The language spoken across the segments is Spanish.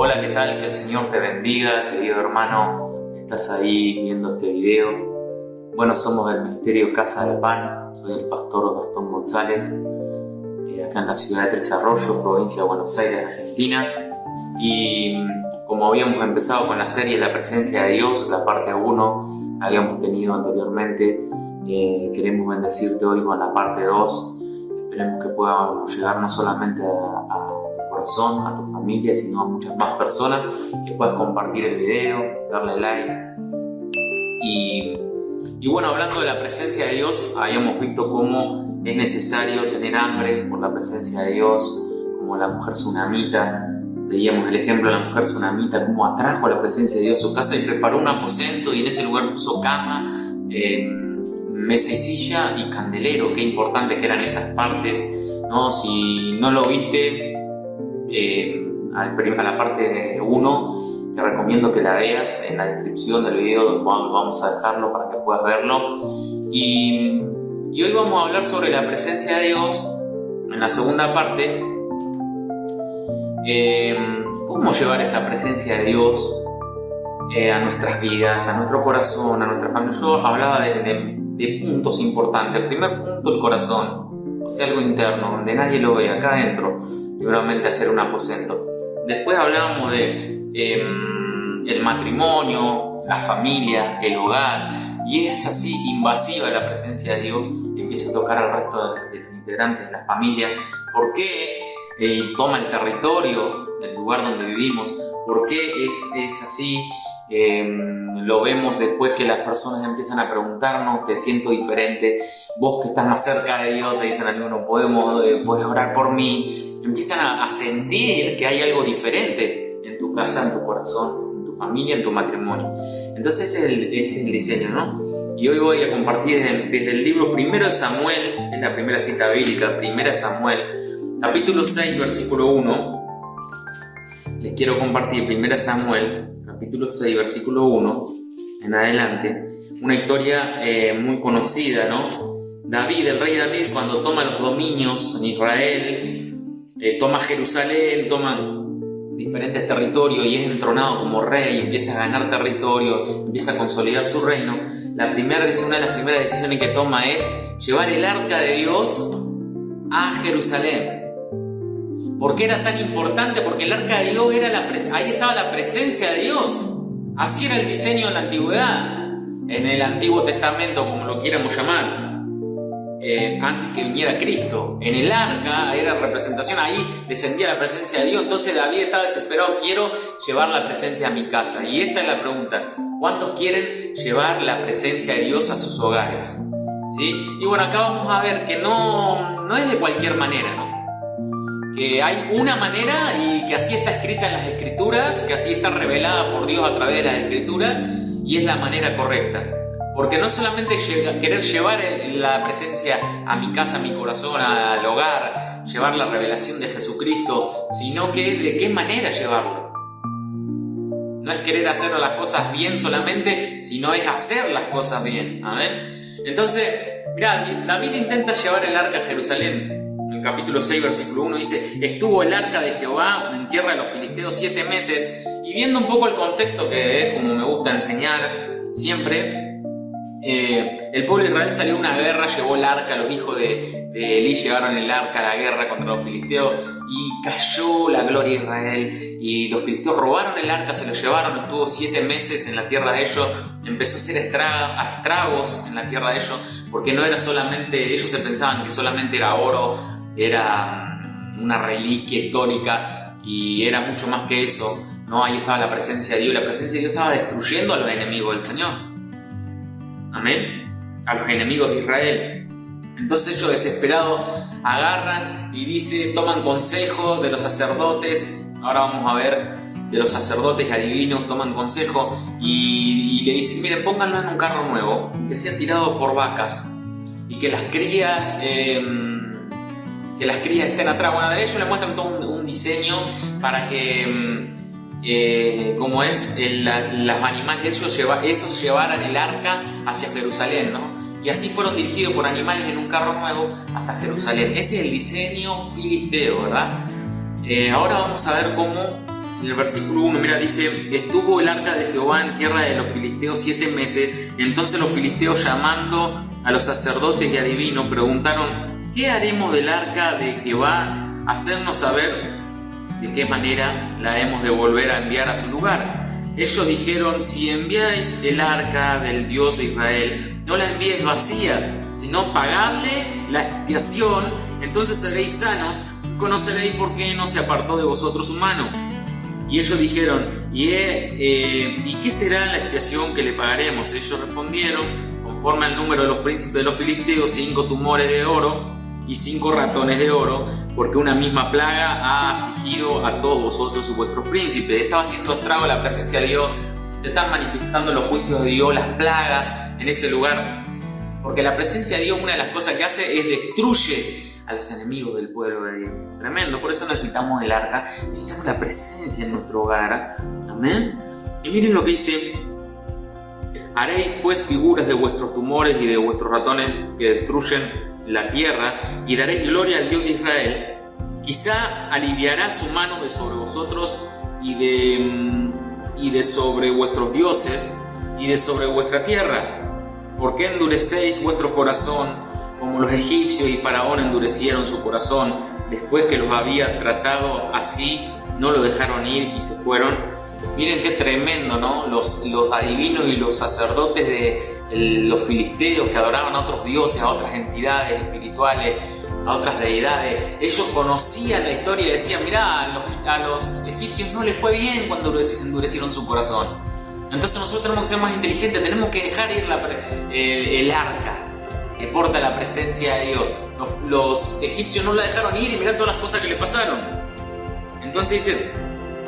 Hola, ¿qué tal? Que el Señor te bendiga, querido hermano. Estás ahí viendo este video. Bueno, somos del Ministerio Casa de Pan. Soy el pastor Gastón González, acá en la ciudad de Tres Arroyos, provincia de Buenos Aires, Argentina. Y como habíamos empezado con la serie La Presencia de Dios, la parte 1, habíamos tenido anteriormente, queremos bendecirte hoy con la parte 2. Esperemos que podamos llegar no solamente a tu corazón, a tu familia, sino a muchas más personas, que puedas compartir el video, darle like. Y bueno, hablando de la presencia de Dios, habíamos visto cómo es necesario tener hambre por la presencia de Dios, como la mujer tsunamita. Veíamos el ejemplo de la mujer tsunamita, cómo atrajo la presencia de Dios a su casa y preparó un aposento, y en ese lugar puso cama, mesa y silla y candelero. Qué importante que eran esas partes, ¿no? Si no lo viste, a la parte 1, te recomiendo que la veas en la descripción del video. Vamos a dejarlo para que puedas verlo. Y hoy vamos a hablar sobre la presencia de Dios en la segunda parte. Cómo llevar esa presencia de Dios a nuestras vidas, a nuestro corazón, a nuestra familia. Yo hablaba de puntos importantes. El primer punto, el corazón, o sea, algo interno, donde nadie lo ve, acá adentro, seguramente hacer un aposento. Después hablábamos de el matrimonio, la familia, el hogar, y es así invasiva la presencia de Dios, empieza a tocar al resto de los integrantes de la familia. ¿Por qué toma el territorio, el lugar donde vivimos? ¿Por qué es así? Lo vemos después que las personas empiezan a preguntarnos: te siento diferente, vos que estás más cerca de Dios, te dicen algunos, puedes orar por mí. Empiezan a sentir que hay algo diferente en tu casa, en tu corazón, en tu familia, en tu matrimonio. Entonces ese es el diseño, ¿no? Y hoy voy a compartir desde el libro 1 Samuel, es la primera cita bíblica, 1 Samuel, capítulo 6, versículo 1. Les quiero compartir 1 Samuel, capítulo 6, versículo 1 en adelante, una historia muy conocida, ¿no? David, el rey David, cuando toma los dominios en Israel, toma Jerusalén, toma diferentes territorios y es entronado como rey, empieza a ganar territorio, empieza a consolidar su reino. Una de las primeras decisiones que toma es llevar el arca de Dios a Jerusalén. ¿Por qué era tan importante? Porque el arca de Dios ahí estaba la presencia de Dios. Así era el diseño en la antigüedad, en el Antiguo Testamento, como lo quieramos llamar. Antes que viniera Cristo, en el arca era representación, ahí descendía la presencia de Dios. Entonces David estaba desesperado: quiero llevar la presencia a mi casa. Y esta es la pregunta: ¿cuántos quieren llevar la presencia de Dios a sus hogares? ¿Sí? Y bueno, acá vamos a ver que no es de cualquier manera, ¿no? Que hay una manera, y que así está escrita en las Escrituras, que así está revelada por Dios a través de las Escrituras, y es la manera correcta. Porque no solamente querer llevar la presencia a mi casa, a mi corazón, al hogar, llevar la revelación de Jesucristo, sino que de qué manera llevarlo. No es querer hacer las cosas bien solamente, sino es hacer las cosas bien. ¿Amén? Entonces, mirá, David intenta llevar el arca a Jerusalén. En el capítulo 6, versículo 1 dice: estuvo el arca de Jehová en tierra de los filisteos 7 meses. Y viendo un poco el contexto, que es como me gusta enseñar siempre, el pueblo de Israel salió a una guerra, llevó el arca, los hijos de Elí llevaron el arca a la guerra contra los filisteos y cayó la gloria de Israel, y los filisteos robaron el arca, se lo llevaron, estuvo 7 meses en la tierra de ellos, empezó a hacer estragos en la tierra de ellos, porque no era solamente, ellos se pensaban que solamente era oro, era una reliquia histórica, y era mucho más que eso, ¿no? Ahí estaba la presencia de Dios. La presencia de Dios estaba destruyendo a los enemigos del Señor. Amén. A los enemigos de Israel. Entonces ellos, desesperados, agarran y toman consejo de los sacerdotes. Ahora vamos a ver de los sacerdotes y adivinos, toman consejo y le dicen: miren, pónganlo en un carro nuevo, que sea tirado por vacas, y que las crías estén atrás. Bueno, de ellos le muestran todo un diseño para que como es los animales, esos llevaran el arca hacia Jerusalén, ¿no? Y así fueron dirigidos por animales en un carro nuevo hasta Jerusalén. Ese es el diseño filisteo, ¿verdad? Ahora vamos a ver cómo En el versículo 1, mira, dice: estuvo el arca de Jehová en tierra de los filisteos 7 meses. Entonces los filisteos, llamando a los sacerdotes y adivinos, preguntaron: ¿qué haremos del arca de Jehová? Hacernos saber de qué manera la hemos de volver a enviar a su lugar. Ellos dijeron: si enviáis el arca del Dios de Israel, no la envíes vacía, sino pagadle la expiación, entonces seréis sanos, conoceréis por qué no se apartó de vosotros su mano. Y ellos dijeron: ¿y qué será la expiación que le pagaremos? Ellos respondieron: conforme al número de los príncipes de los filisteos, 5 tumores de oro y 5 ratones de oro, porque una misma plaga ha afligido a todos vosotros y vuestros príncipes. Estaba haciendo estrago la presencia de Dios, se están manifestando los juicios de Dios, las plagas en ese lugar, porque la presencia de Dios, una de las cosas que hace es destruye a los enemigos del pueblo de Dios. Tremendo, por eso necesitamos el arca, necesitamos la presencia en nuestro hogar. Amén. Y miren lo que dice: haréis pues figuras de vuestros tumores y de vuestros ratones que destruyen la tierra, y daréis gloria al Dios de Israel. Quizá aliviará su mano de sobre vosotros y de sobre vuestros dioses y de sobre vuestra tierra. ¿Por qué endurecéis vuestro corazón como los egipcios y Faraón endurecieron su corazón? Después que los había tratado así, no lo dejaron ir y se fueron. Miren qué tremendo, ¿no? Los adivinos y los sacerdotes de los filisteos, que adoraban a otros dioses, a otras entidades espirituales, a otras deidades, ellos conocían la historia y decían: mirá, a los egipcios no les fue bien cuando endurecieron su corazón. Entonces nosotros tenemos que ser más inteligentes, tenemos que dejar ir el arca que porta la presencia de Dios. Los egipcios no la dejaron ir y mirá todas las cosas que le pasaron. Entonces dice: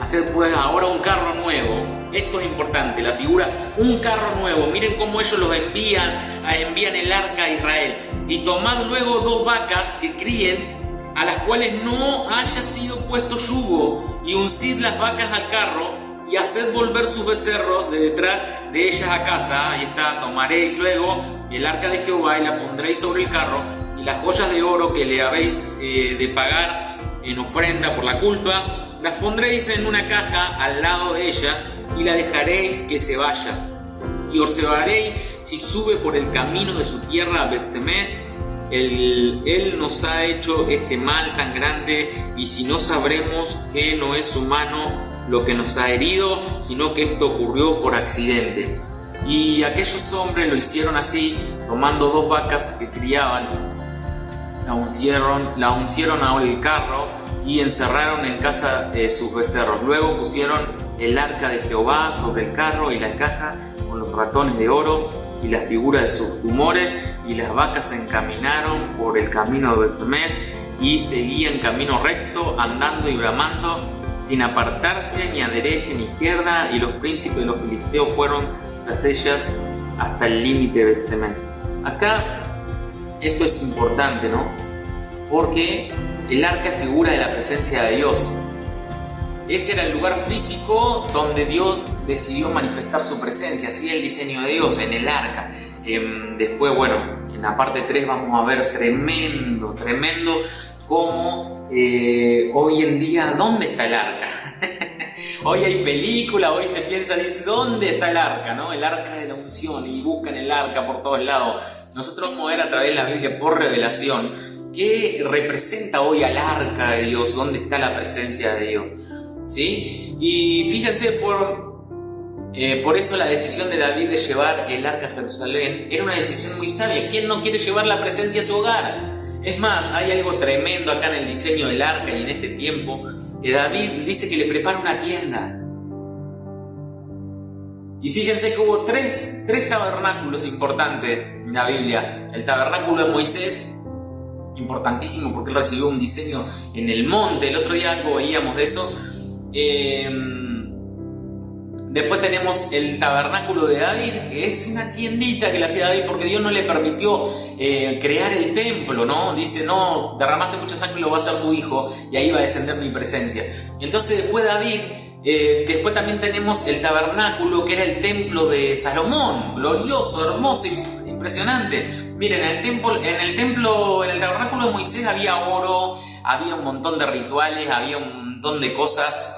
hacer pues ahora un carro nuevo. Esto es importante, la figura, un carro nuevo. Miren cómo ellos los envían el arca a Israel. Y tomad luego 2 vacas que críen, a las cuales no haya sido puesto yugo, y uncid las vacas al carro, y haced volver sus becerros de detrás de ellas a casa. Ahí está: tomaréis luego el arca de Jehová y la pondréis sobre el carro, y las joyas de oro que le habéis de pagar en ofrenda por la culpa, las pondréis en una caja al lado de ella, y la dejaréis que se vaya. Y observaréis si sube por el camino de su tierra a Bet-Semes. Él nos ha hecho este mal tan grande, y si no, sabremos que no es su mano lo que nos ha herido, sino que esto ocurrió por accidente. Y aquellos hombres lo hicieron así, tomando 2 vacas que criaban, la uncieron al carro y encerraron en casa sus becerros. Luego pusieron el arca de Jehová sobre el carro y la caja con los ratones de oro y las figuras de sus tumores, y las vacas se encaminaron por el camino de Bet-Semes y seguían camino recto, andando y bramando, sin apartarse ni a derecha ni a izquierda, y los príncipes de los filisteos fueron tras ellas hasta el límite de Bet-Semes. Acá esto es importante, ¿no? Porque el arca es figura de la presencia de Dios. Ese era el lugar físico donde Dios decidió manifestar su presencia. Así es el diseño de Dios, en el arca. Después, bueno, en la parte 3 vamos a ver tremendo cómo hoy en día, ¿dónde está el arca? Hoy hay película, hoy se piensa, dice, ¿dónde está el arca? ¿No? El arca de la unción, y buscan el arca por todos lados. Nosotros vamos a ver a través de la Biblia por revelación qué representa hoy al arca de Dios, dónde está la presencia de Dios. ¿Sí? Y fíjense, por eso la decisión de David de llevar el arca a Jerusalén era una decisión muy sabia. ¿Quién no quiere llevar la presencia a su hogar? Es más, hay algo tremendo acá en el diseño del arca y en este tiempo, que David dice que le prepara una tienda. Y fíjense que hubo tres tabernáculos importantes en la Biblia. El tabernáculo de Moisés, importantísimo porque él recibió un diseño en el monte. El otro día algo veíamos de eso. Después tenemos el tabernáculo de David, que es una tiendita que le hacía David porque Dios no le permitió crear el templo, ¿no? Dice: no, derramaste mucha sangre y lo va a hacer tu hijo, y ahí va a descender mi presencia. Y entonces después David, después también tenemos el tabernáculo, que era el templo de Salomón, glorioso, hermoso, impresionante. Miren, en el tabernáculo de Moisés había oro, había un montón de rituales, había un montón de cosas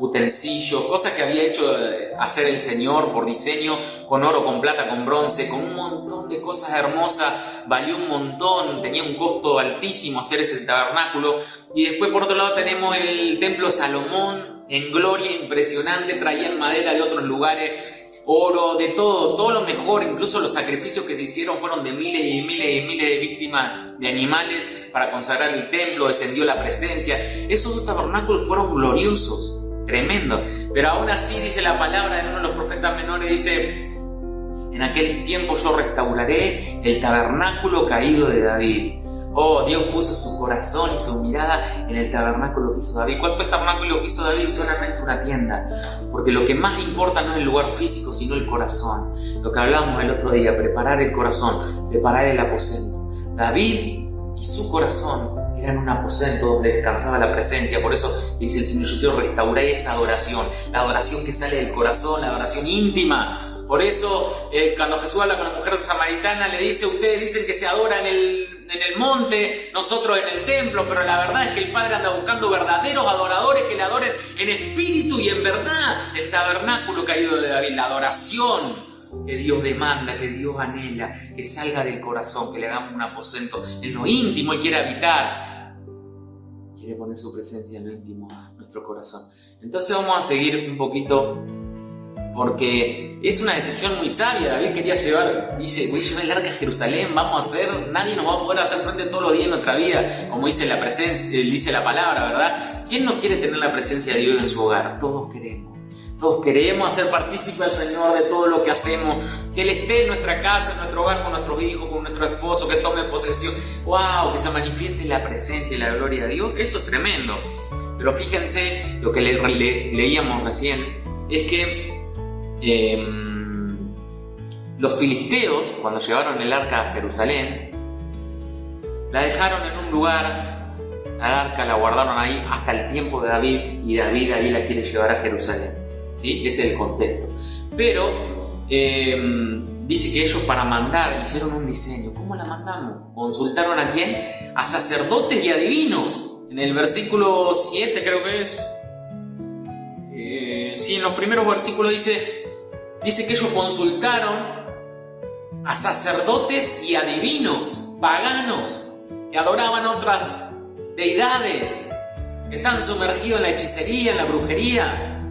utensilios, cosas que había hecho hacer el Señor por diseño, con oro, con plata, con bronce, con un montón de cosas hermosas, valió un montón, tenía un costo altísimo hacer ese tabernáculo. Y después por otro lado tenemos el templo de Salomón, en gloria impresionante, traían madera de otros lugares, oro, de todo lo mejor, incluso los sacrificios que se hicieron fueron de miles y miles y miles de víctimas de animales para consagrar el templo, descendió la presencia. Esos dos tabernáculos fueron gloriosos, tremendo, pero aún así dice la palabra de uno de los profetas menores, dice: en aquel tiempo yo restauraré el tabernáculo caído de David. Oh, Dios puso su corazón y su mirada en el tabernáculo que hizo David. ¿Cuál fue el tabernáculo que hizo David? Solamente una tienda, porque lo que más importa no es el lugar físico, sino el corazón. Lo que hablábamos el otro día, preparar el corazón, preparar el aposento. David y su corazón eran un aposento donde descansaba la presencia. Por eso dice el Señor: yo quiero restaurar esa adoración, la adoración que sale del corazón, la adoración íntima. Por eso cuando Jesús habla con la mujer samaritana, le dice: ustedes dicen que se adora en el monte, nosotros en el templo, pero la verdad es que el Padre anda buscando verdaderos adoradores que le adoren en espíritu y en verdad. El tabernáculo caído de David, la adoración que Dios demanda, que Dios anhela, que salga del corazón, que le hagamos un aposento en lo íntimo. Él quiere habitar, quiere poner su presencia en lo íntimo a nuestro corazón. Entonces vamos a seguir un poquito, porque es una decisión muy sabia. David quería dice: voy a llevar el arca a Jerusalén, vamos a hacer, nadie nos va a poder hacer frente todos los días de nuestra vida, como dice la presencia, dice la palabra, ¿verdad? ¿Quién no quiere tener la presencia de Dios en su hogar? Todos queremos hacer partícipe al Señor de todo lo que hacemos, que Él esté en nuestra casa, en nuestro hogar, con nuestros hijos, con nuestro esposo, que tome posesión. ¡Wow! Que se manifieste la presencia y la gloria de Dios. Eso es tremendo. Pero fíjense, lo que leíamos recién es que los filisteos, cuando llevaron el arca a Jerusalén, la dejaron en un lugar, la arca la guardaron ahí hasta el tiempo de David, y David ahí la quiere llevar a Jerusalén, ¿sí? Ese es el contexto. Pero dice que ellos, para mandar, hicieron un diseño. ¿Cómo la mandamos? ¿Consultaron a quién? A sacerdotes y adivinos. En el versículo 7 creo que es, sí, en los primeros versículos dice que ellos consultaron a sacerdotes y adivinos, paganos, que adoraban otras deidades, que están sumergidos en la hechicería, en la brujería,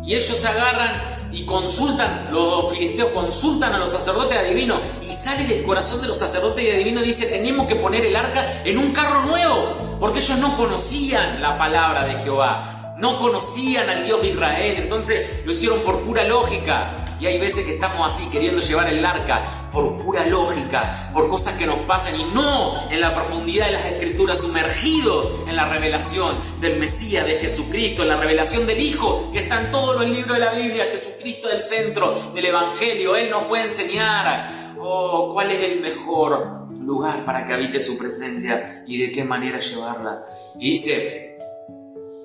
y ellos agarran y consultan, los filisteos consultan a los sacerdotes y adivinos, y sale del corazón de los sacerdotes y adivinos, dice: tenemos que poner el arca en un carro nuevo, porque ellos no conocían la palabra de Jehová, no conocían al Dios de Israel, entonces lo hicieron por pura lógica. Y hay veces que estamos así, queriendo llevar el arca por pura lógica, por cosas que nos pasan, y no en la profundidad de las Escrituras, sumergidos en la revelación del Mesías, de Jesucristo, en la revelación del Hijo, que está en todos los libros de la Biblia. Jesucristo es el centro del Evangelio. Él nos puede enseñar cuál es el mejor lugar para que habite su presencia y de qué manera llevarla. Y dice...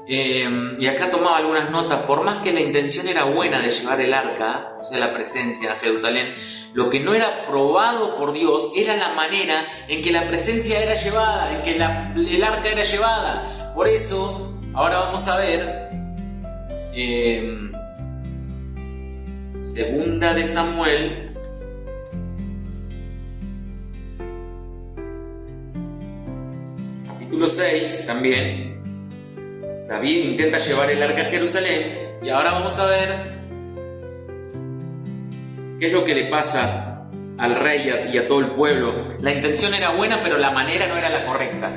y acá tomaba algunas notas. Por más que la intención era buena de llevar el arca, o sea, la presencia a Jerusalén, lo que no era probado por Dios era la manera en que la presencia era llevada, en que el arca era llevada. Por eso, ahora vamos a ver Segunda de Samuel, capítulo 6 también. David intenta llevar el arca a Jerusalén, y ahora vamos a ver qué es lo que le pasa al rey y a todo el pueblo. La intención era buena, pero la manera no era la correcta.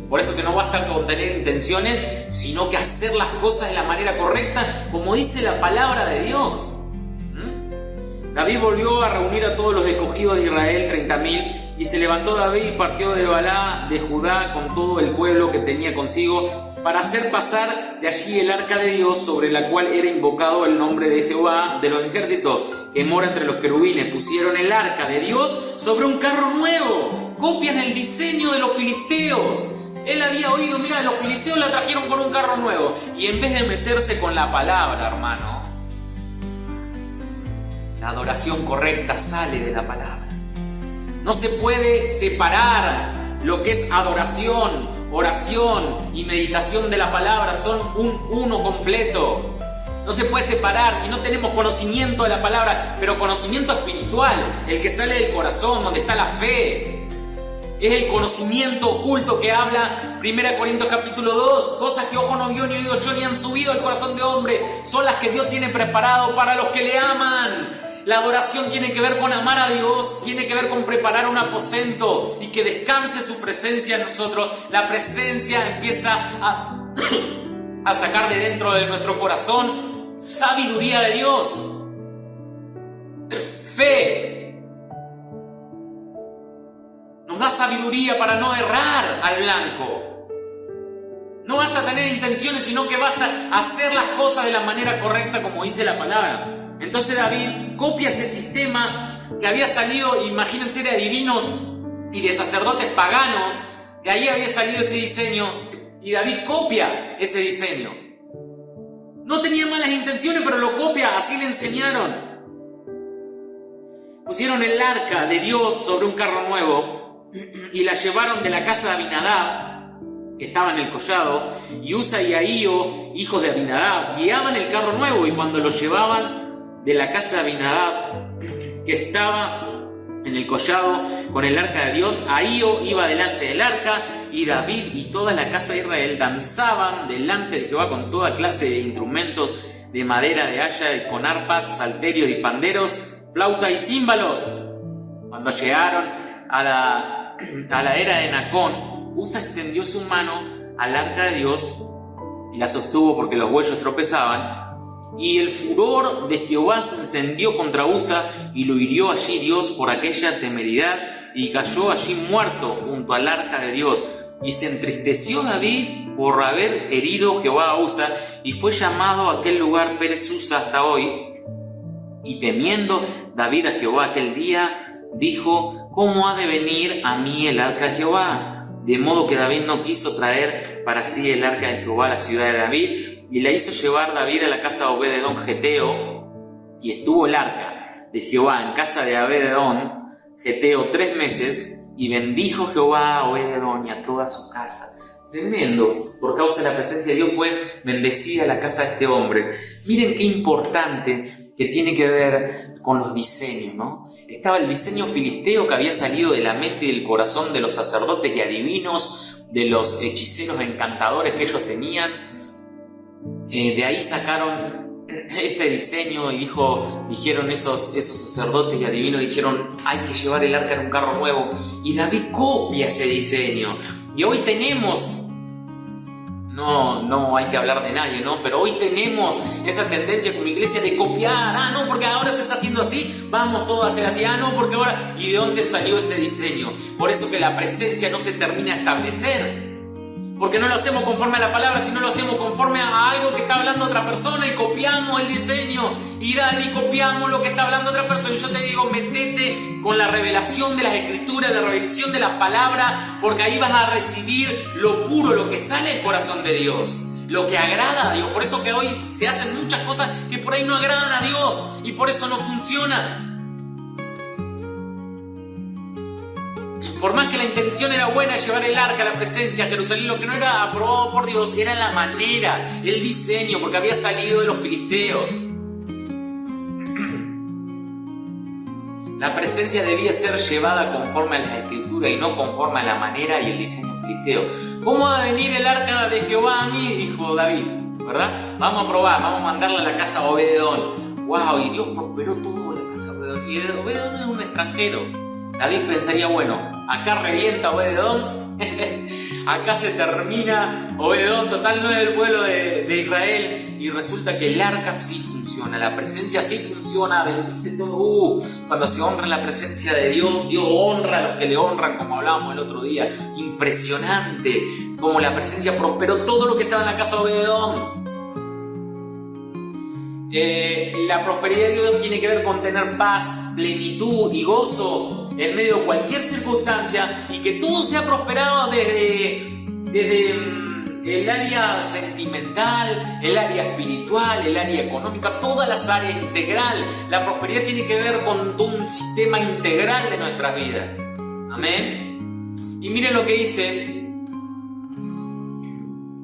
Por eso que no basta con tener intenciones, sino que hacer las cosas de la manera correcta, como dice la palabra de Dios. David volvió a reunir a todos los escogidos de Israel, 30.000, y se levantó David y partió de Balá, de Judá, con todo el pueblo que tenía consigo, para hacer pasar de allí el arca de Dios, sobre la cual era invocado el nombre de Jehová de los ejércitos, que mora entre los querubines. Pusieron el arca de Dios sobre un carro nuevo. Copian el diseño de los filisteos. Él había oído: mira, los filisteos la trajeron con un carro nuevo. Y en vez de meterse con la palabra, hermano, la adoración correcta sale de la palabra. No se puede separar lo que es adoración oración y meditación de la palabra son un uno completo. No se puede separar. Si no tenemos conocimiento de la palabra, pero conocimiento espiritual, el que sale del corazón, donde está la fe. Es el conocimiento oculto que habla 1 Corintios capítulo 2. Cosas que ojo no vio, ni oído yo, ni han subido al corazón de hombre. Son las que Dios tiene preparado para los que le aman. La adoración tiene que ver con amar a Dios, tiene que ver con preparar un aposento y que descanse su presencia en nosotros. La presencia empieza a sacar de dentro de nuestro corazón sabiduría de Dios, fe. Nos da sabiduría para no errar al blanco. No basta tener intenciones, sino que basta hacer las cosas de la manera correcta, como dice la palabra. Entonces David copia ese sistema que había salido, imagínense, de adivinos y de sacerdotes paganos. De ahí había salido ese diseño y David copia ese diseño. No tenía malas intenciones, pero lo copia, así le enseñaron. Pusieron el arca de Dios sobre un carro nuevo y la llevaron de la casa de Abinadab, que estaba en el collado, y Usa y Ahío, hijos de Abinadab, guiaban el carro nuevo, y cuando lo llevaban de la casa de Abinadab, que estaba en el collado con el arca de Dios, Ahío iba delante del arca, y David y toda la casa de Israel danzaban delante de Jehová con toda clase de instrumentos de madera, de haya, con arpas, salterios y panderos, flautas y címbalos. Cuando llegaron a la era de Nacón, Usa extendió su mano al arca de Dios y la sostuvo porque los bueyes tropezaban. Y el furor de Jehová se encendió contra Usa y lo hirió allí Dios por aquella temeridad y cayó allí muerto junto al arca de Dios. Y se entristeció David por haber herido Jehová a Usa y fue llamado a aquel lugar Pérez Usa hasta hoy. Y temiendo David a Jehová aquel día, dijo: ¿cómo ha de venir a mí el arca de Jehová? De modo que David no quiso traer para sí el arca de Jehová a la ciudad de David, y la hizo llevar David a la casa de Obed-edom Geteo, y estuvo el arca de Jehová en casa de Obed-edom Geteo 3 meses, y bendijo Jehová a Obed-edom y a toda su casa. Tremendo, por causa de la presencia de Dios fue bendecida la casa de este hombre. Miren qué importante que tiene que ver con los diseños, ¿no? Estaba el diseño filisteo que había salido de la mente y del corazón de los sacerdotes y adivinos, de los hechiceros encantadores que ellos tenían. De ahí sacaron este diseño y dijeron esos sacerdotes y adivinos, dijeron: hay que llevar el arca en un carro nuevo. Y David copia ese diseño. Y hoy tenemos, no hay que hablar de nadie, ¿no? Pero hoy tenemos esa tendencia como iglesia de copiar. No, porque ahora se está haciendo así, vamos todos a hacer así. No, porque ahora... ¿Y de dónde salió ese diseño? Por eso que la presencia no se termina de establecer. Porque no lo hacemos conforme a la palabra, sino lo hacemos conforme a algo que está hablando otra persona y copiamos el diseño. Y dale y copiamos lo que está hablando otra persona. Y yo te digo, metete con la revelación de las escrituras, la revelación de la palabra, porque ahí vas a recibir lo puro, lo que sale del corazón de Dios, lo que agrada a Dios. Por eso que hoy se hacen muchas cosas que por ahí no agradan a Dios y por eso no funcionan. Por más que la intención era buena, llevar el arca a la presencia a Jerusalén, lo que no era aprobado por Dios era la manera, el diseño, porque había salido de los filisteos. La presencia debía ser llevada conforme a las escrituras y no conforme a la manera y el diseño filisteo. ¿Cómo va a venir el arca de Jehová a mí?, dijo David, ¿verdad? Vamos a probar, vamos a mandarla a la casa de Obed-edom. ¡Wow! Y Dios prosperó todo la casa de Obed-edom. Y Obed-edom es un extranjero. David pensaría: bueno, acá revienta Obed-edom, acá se termina Obed-edom, total no es del pueblo de Israel, y resulta que el arca sí funciona, la presencia sí funciona, bendice todo. Cuando se honra en la presencia de Dios, Dios honra a los que le honran, como hablábamos el otro día. Impresionante como la presencia prosperó todo lo que estaba en la casa de Obed-edom. La prosperidad de Dios tiene que ver con tener paz, plenitud y gozo en medio de cualquier circunstancia, y que todo sea prosperado desde el área sentimental, el área espiritual, el área económica, todas las áreas integral. La prosperidad tiene que ver con todo un sistema integral de nuestras vidas. Amén. Y miren lo que dice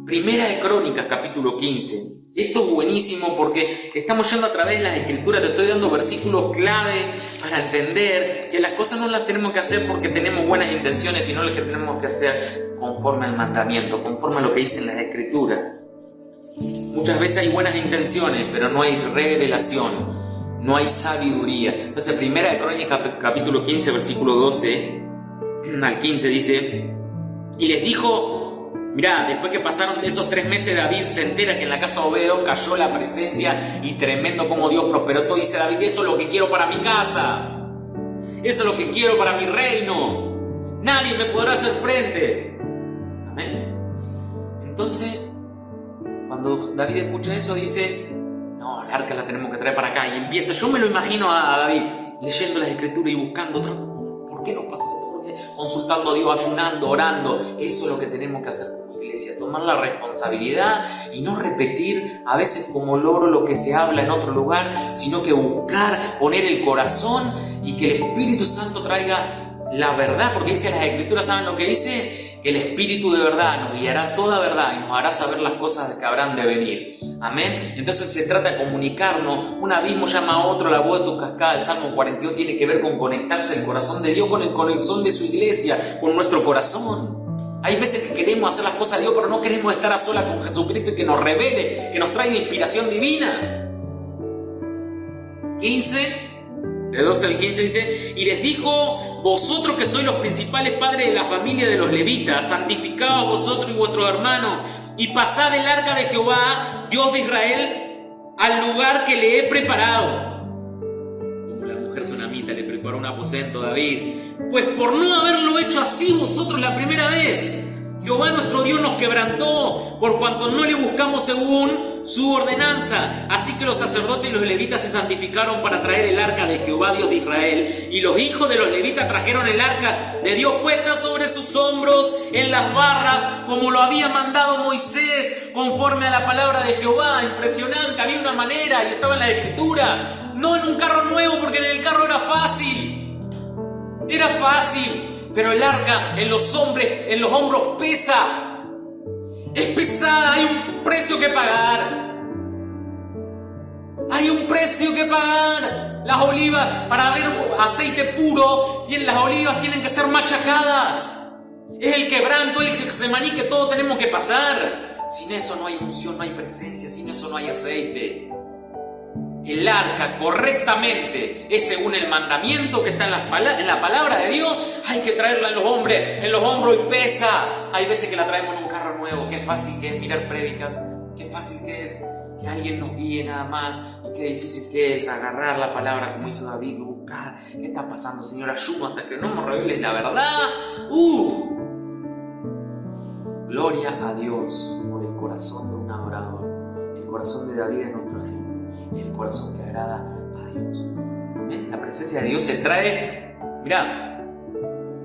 Primera de Crónicas, capítulo 15. Esto es buenísimo porque estamos yendo a través de las Escrituras, te estoy dando versículos clave para entender que las cosas no las tenemos que hacer porque tenemos buenas intenciones, sino las que tenemos que hacer conforme al mandamiento, conforme a lo que dicen las Escrituras. Muchas veces hay buenas intenciones, pero no hay revelación, no hay sabiduría. Entonces, Primera de Crónicas, capítulo 15, versículo 12 al 15 dice: y les dijo... Mirá, después que pasaron de esos 3 meses, David se entera que en la casa de Obed cayó la presencia y tremendo como Dios prosperó todo. Dice David: eso es lo que quiero para mi casa, eso es lo que quiero para mi reino, nadie me podrá hacer frente. Amén. Entonces, cuando David escucha eso, dice: no, la arca la tenemos que traer para acá. Y empieza, yo me lo imagino a David leyendo las Escrituras y buscando, ¿por qué nos pasa esto? Consultando a Dios, ayunando, orando. Eso es lo que tenemos que hacer como iglesia, tomar la responsabilidad y no repetir a veces como logro lo que se habla en otro lugar, sino que buscar, poner el corazón y que el Espíritu Santo traiga la verdad, porque dice las Escrituras, ¿saben lo que dice? Que el Espíritu de verdad nos guiará toda verdad y nos hará saber las cosas que habrán de venir. Amén. Entonces se trata de comunicarnos. Un abismo llama a otro, la voz de tu cascada. El Salmo 42 tiene que ver con conectarse el corazón de Dios con el corazón de su iglesia, con nuestro corazón. Hay veces que queremos hacer las cosas de Dios, pero no queremos estar a solas con Jesucristo y que nos revele, que nos traiga inspiración divina. 15, de 12 al 15 dice: y les dijo: vosotros que sois los principales padres de la familia de los levitas, santificaos vosotros y vuestros hermanos, y pasad el arca de Jehová, Dios de Israel, al lugar que le he preparado. Como la mujer sunamita le preparó un aposento a David, pues por no haberlo hecho así vosotros la primera vez, Jehová nuestro Dios nos quebrantó, por cuanto no le buscamos según su ordenanza. Así que los sacerdotes y los levitas se santificaron para traer el arca de Jehová, Dios de Israel. Y los hijos de los levitas trajeron el arca de Dios puesta sobre sus hombros en las barras, como lo había mandado Moisés, conforme a la palabra de Jehová. Impresionante, había una manera y estaba en la Escritura. No en un carro nuevo, porque en el carro era fácil. Era fácil. Pero el arca en los hombros pesa. Es pesada, hay un precio que pagar. Hay un precio que pagar. Las olivas, para haber aceite puro, las olivas tienen que ser machacadas. Es el quebranto, el Getsemaní que todos tenemos que pasar. Sin eso no hay unción, no hay presencia. Sin eso no hay aceite. El arca correctamente es según el mandamiento que está en la palabra de Dios. Hay que traerla en los hombros y pesa. Hay veces que la traemos en un carro nuevo. Qué fácil que es mirar prédicas, qué fácil que es que alguien nos guíe nada más, y qué difícil que es agarrar la palabra como hizo David y buscar qué está pasando. Señor, ayúdanos hasta que no nos reveles la verdad. Gloria a Dios por el corazón de un adorador. El corazón de David es nuestro ejemplo. El corazón que agrada a Dios. Amén. La presencia de Dios se trae. Mirá,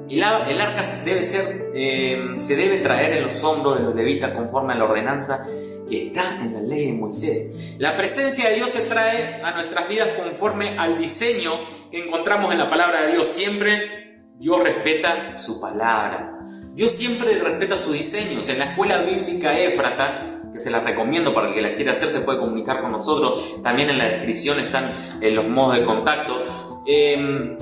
el arca se debe traer en los hombros de los levitas conforme a la ordenanza que está en la ley de Moisés. La presencia de Dios se trae a nuestras vidas conforme al diseño que encontramos en la palabra de Dios. Siempre Dios respeta su palabra. Dios siempre respeta sus diseños. En la escuela bíblica Éfrata, que se las recomiendo para el que la quiera hacer, se puede comunicar con nosotros. También en la descripción están los modos de contacto. En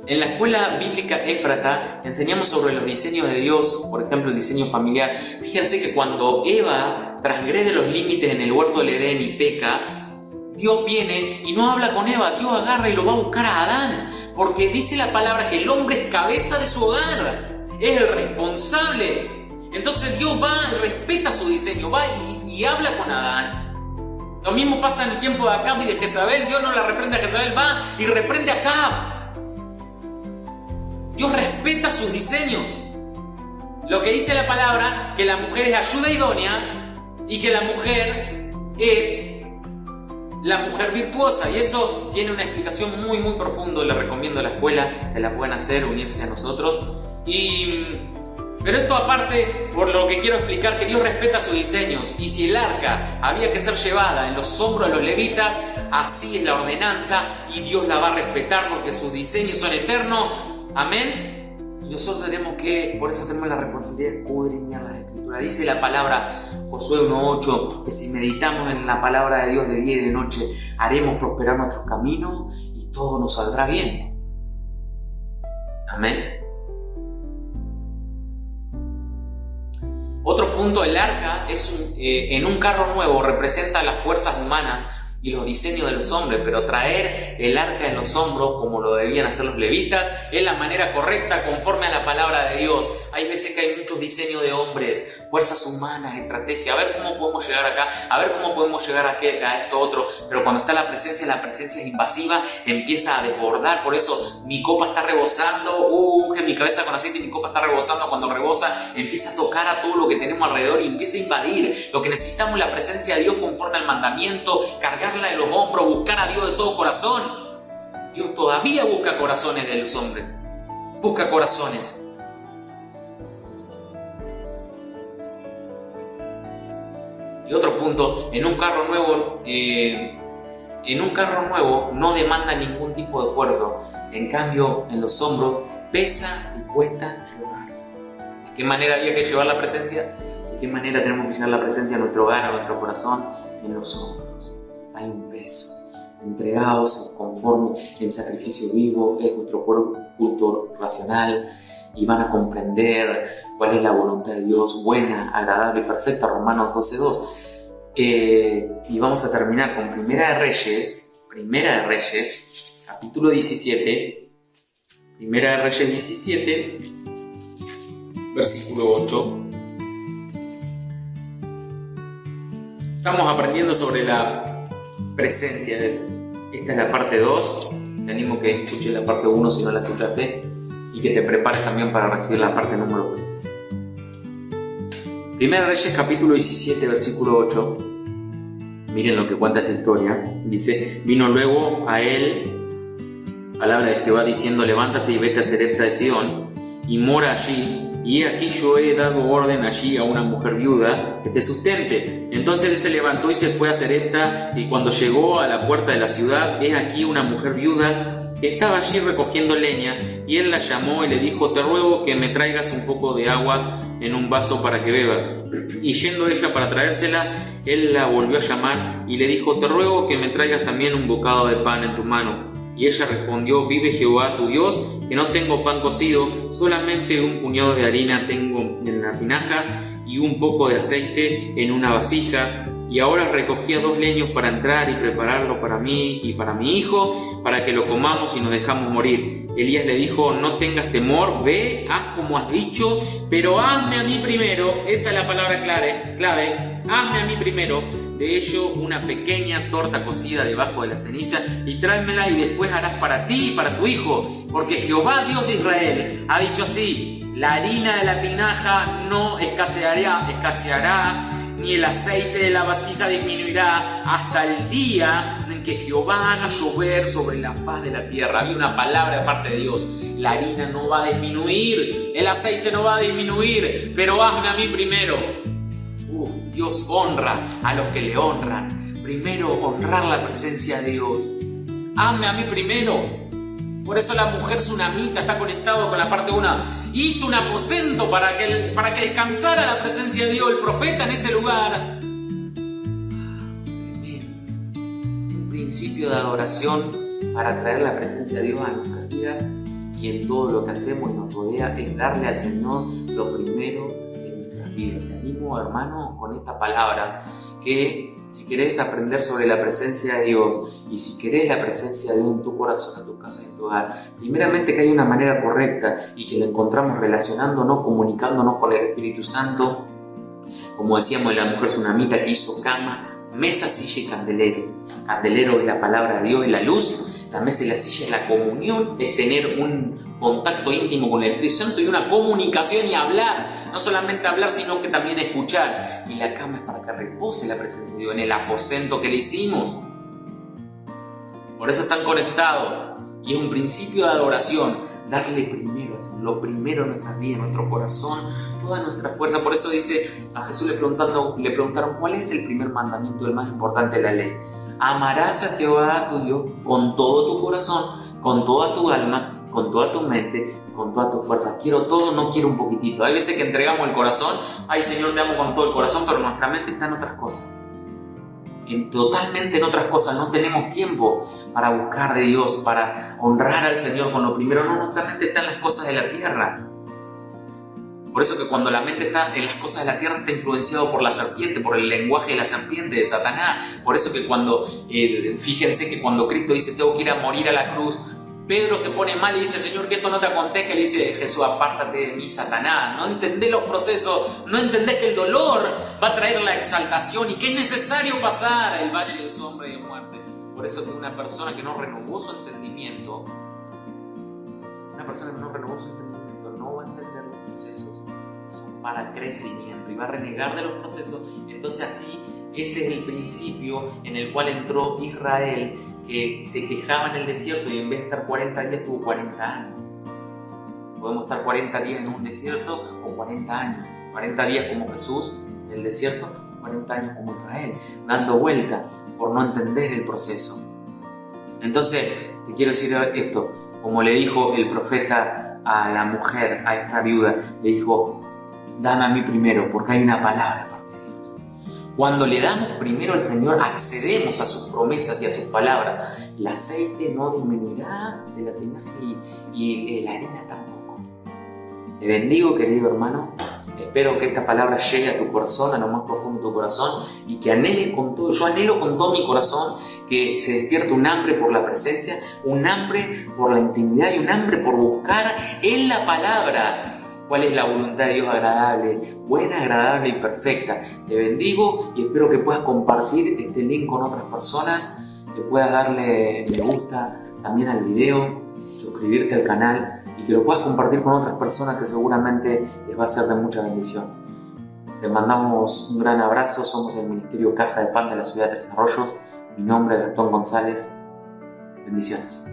la escuela bíblica Éfrata enseñamos sobre los diseños de Dios, por ejemplo el diseño familiar. Fíjense que cuando Eva transgrede los límites en el huerto del Edén y peca, Dios viene y no habla con Eva. Dios agarra y lo va a buscar a Adán, porque dice la palabra que el hombre es cabeza de su hogar, es el responsable. Entonces Dios va y respeta su diseño, va y habla con Adán. Lo mismo pasa en el tiempo de Acab y de Jezabel. Dios no la reprende a Jezabel, va y reprende a Acab. Dios respeta sus diseños. Lo que dice la palabra, que la mujer es ayuda idónea y que la mujer es la mujer virtuosa. Y eso tiene una explicación muy muy profunda. Les recomiendo la escuela, que la pueden hacer, unirse a nosotros. Pero esto aparte, por lo que quiero explicar, que Dios respeta sus diseños. Y si el arca había que ser llevada en los hombros de los levitas, así es la ordenanza y Dios la va a respetar porque sus diseños son eternos. Amén. Y nosotros tenemos que, por eso tenemos la responsabilidad de escudriñar las Escrituras. Dice la palabra Josué 1:8 que si meditamos en la palabra de Dios de día y de noche, haremos prosperar nuestros caminos y todo nos saldrá bien. Amén. Otro punto, el arca en un carro nuevo representa las fuerzas humanas y los diseños de los hombres, pero traer el arca en los hombros, como lo debían hacer los levitas, es la manera correcta conforme a la palabra de Dios. Hay veces que hay muchos diseños de hombres, fuerzas humanas, estrategias, a ver cómo podemos llegar acá, a ver cómo podemos llegar a esto otro, pero cuando está la presencia es invasiva, empieza a desbordar. Por eso mi copa está rebosando, unge mi cabeza con aceite y mi copa está rebosando. Cuando rebosa, empieza a tocar a todo lo que tenemos alrededor y empieza a invadir. Lo que necesitamos es la presencia de Dios conforme al mandamiento, cargarla de los hombros, buscar a Dios de todo corazón. Dios todavía busca corazones de los hombres, busca corazones. Y otro punto, en un carro nuevo no demanda ningún tipo de esfuerzo. En cambio, en los hombros pesa y cuesta llevar. ¿De qué manera había que llevar la presencia? ¿De qué manera tenemos que llevar la presencia a nuestro hogar, a nuestro corazón? En los hombros. Hay un peso. Entregados conforme el sacrificio vivo es vuestro culto racional. Y van a comprender cuál es la voluntad de Dios, buena, agradable y perfecta, Romanos 12:2. Y vamos a terminar con Primera de Reyes, capítulo 17, Primera de Reyes 17, versículo 8. Estamos aprendiendo sobre la presencia de Dios. Esta es la parte 2. Te animo que escuches la parte 1 si no la escuchaste, y que te prepares también para recibir la parte número 3. Primera Reyes capítulo 17 versículo 8. Miren lo que cuenta esta historia. Dice: vino luego a él palabra de Jehová diciendo: levántate y vete a Sarepta de Sidón y mora allí, y he aquí yo he dado orden allí a una mujer viuda que te sustente. Entonces él se levantó y se fue a Sarepta, y cuando llegó a la puerta de la ciudad, he aquí una mujer viuda que estaba allí recogiendo leña, y él la llamó y le dijo: te ruego que me traigas un poco de agua en un vaso para que beba. Y yendo ella para traérsela, él la volvió a llamar y le dijo: te ruego que me traigas también un bocado de pan en tu mano. Y ella respondió: vive Jehová tu Dios, que no tengo pan cocido, solamente un puñado de harina tengo en la tinaja y un poco de aceite en una vasija. Y ahora recogía 2 leños para entrar y prepararlo para mí y para mi hijo, para que lo comamos y nos dejamos morir. Elías le dijo: no tengas temor, ve, haz como has dicho, pero hazme a mí primero. Esa es la palabra clave, hazme a mí primero de ello una pequeña torta cocida debajo de la ceniza, y tráemela, y después harás para ti y para tu hijo, porque Jehová Dios de Israel ha dicho así: la harina de la tinaja no escaseará, ni el aceite de la vasija disminuirá hasta el día en que Jehová haga llover sobre la faz de la tierra. Había una palabra de parte de Dios: la harina no va a disminuir, el aceite no va a disminuir, pero hazme a mí primero. Dios honra a los que le honran. Primero, honrar la presencia de Dios. Hazme a mí primero. Por eso la mujer tsunamita está conectado con la parte 1. Hizo un aposento para que descansara la presencia de Dios, el profeta, en ese lugar. Un principio de adoración para traer la presencia de Dios a nuestras vidas y en todo lo que hacemos y nos rodea, es darle al Señor lo primero en nuestras vidas. Te animo, hermano, con esta palabra, que si querés aprender sobre la presencia de Dios y si querés la presencia de Dios en tu corazón, en tu casa, en tu hogar, primeramente que hay una manera correcta y que la encontramos relacionándonos, comunicándonos con el Espíritu Santo, como decíamos en la mujer tsunamita que hizo cama, mesa, silla y candelero. Candelero es la palabra de Dios y la luz. La mesa y la silla es la comunión, es tener un contacto íntimo con el Espíritu Santo y una comunicación y hablar. No solamente hablar, sino que también escuchar. Y la cama es para que repose la presencia de Dios en el aposento que le hicimos. Por eso están conectados. Y es un principio de adoración. Darle primero, lo primero en nuestras vidas, en nuestro corazón, toda nuestra fuerza. Por eso dice, a Jesús le preguntaron cuál es el primer mandamiento, el más importante de la ley. Amarás a Jehová tu Dios con todo tu corazón, con toda tu alma, con toda tu mente, con toda tu fuerza. Quiero todo, no quiero un poquitito. Hay veces que entregamos el corazón, ay Señor, te amo con todo el corazón, pero nuestra mente está en otras cosas. Totalmente en otras cosas. No tenemos tiempo para buscar de Dios, para honrar al Señor con lo primero. No, nuestra mente está en las cosas de la tierra. Por eso que cuando la mente está en las cosas de la tierra está influenciado por la serpiente, por el lenguaje de la serpiente, de Satanás. Por eso que cuando, fíjense que cuando Cristo dice tengo que ir a morir a la cruz, Pedro se pone mal y dice, Señor, que esto no te acontezca. Le dice Jesús, apártate de mí, Satanás. No entendés los procesos, no entendés que el dolor va a traer la exaltación y que es necesario pasar el valle de sombra y de muerte. Por eso que una persona que no renovó su entendimiento, no va a entender los procesos que son para crecimiento y va a renegar de los procesos. Entonces así, ese es el principio en el cual entró Israel, que se quejaba en el desierto y en vez de estar 40 días tuvo 40 años. Podemos estar 40 días en un desierto o 40 años. 40 días como Jesús en el desierto, 40 años como Israel, dando vuelta por no entender el proceso. Entonces, te quiero decir esto, como le dijo el profeta a la mujer, a esta viuda, le dijo, dame a mí primero, porque hay una palabra. Cuando le damos primero al Señor, accedemos a sus promesas y a sus palabras. El aceite no disminuirá de la tinaja y la harina tampoco. Te bendigo, querido hermano. Espero que esta palabra llegue a tu corazón, a lo más profundo de tu corazón, y que anhele con todo. Yo anhelo con todo mi corazón que se despierte un hambre por la presencia, un hambre por la intimidad y un hambre por buscar en la palabra cuál es la voluntad de Dios agradable, buena, agradable y perfecta. Te bendigo y espero que puedas compartir este link con otras personas, que puedas darle me gusta también al video, suscribirte al canal y que lo puedas compartir con otras personas que seguramente les va a ser de mucha bendición. Te mandamos un gran abrazo. Somos el Ministerio Casa de Pan de la ciudad de Tres Arroyos. Mi nombre es Gastón González. Bendiciones.